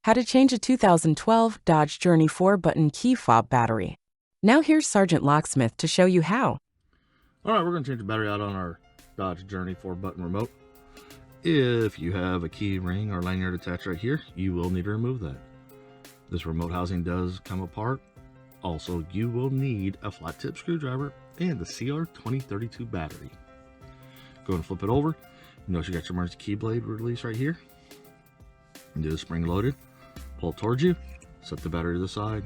How to change a 2012 Dodge Journey 4-button key fob battery. Now here's Sergeant Locksmith to show you how. Alright, we're going to change the battery out on our Dodge Journey 4-button remote. If you have a key ring or lanyard attached right here, you will need to remove that. This remote housing does come apart. Also, you will need a flat tip screwdriver and the CR2032 battery. Go and flip it over. You notice you got your emergency key blade release right here. And do the spring loaded. Pull it towards you. Set the battery to the side.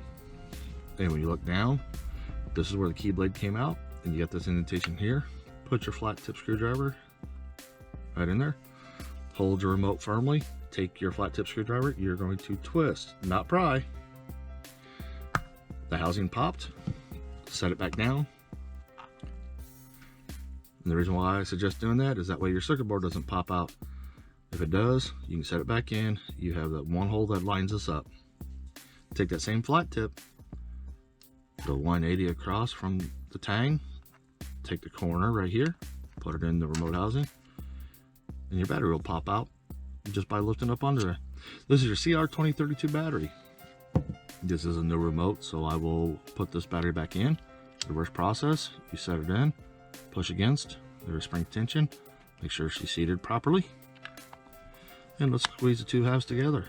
And when you look down, this is where the key blade came out. And you got this indentation here. Put your flat tip screwdriver right in there. Hold your remote firmly. Take your flat tip screwdriver. You're going to twist, not pry. The housing popped. Set it back down. And the reason why I suggest doing that is that way your circuit board doesn't pop out. If it does, you can set it back in. You have that one hole that lines this up. Take that same flat tip, go 180 across from the tang, take the corner right here, put it in the remote housing, and your battery will pop out just by lifting up under there. This is your CR2032 battery. This is a new remote, so I will put this battery back in. Reverse process, you set it in, push against, there's spring tension, make sure she's seated properly. And let's squeeze the two halves together.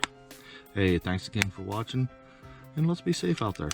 Hey, thanks again for watching, and let's be safe out there.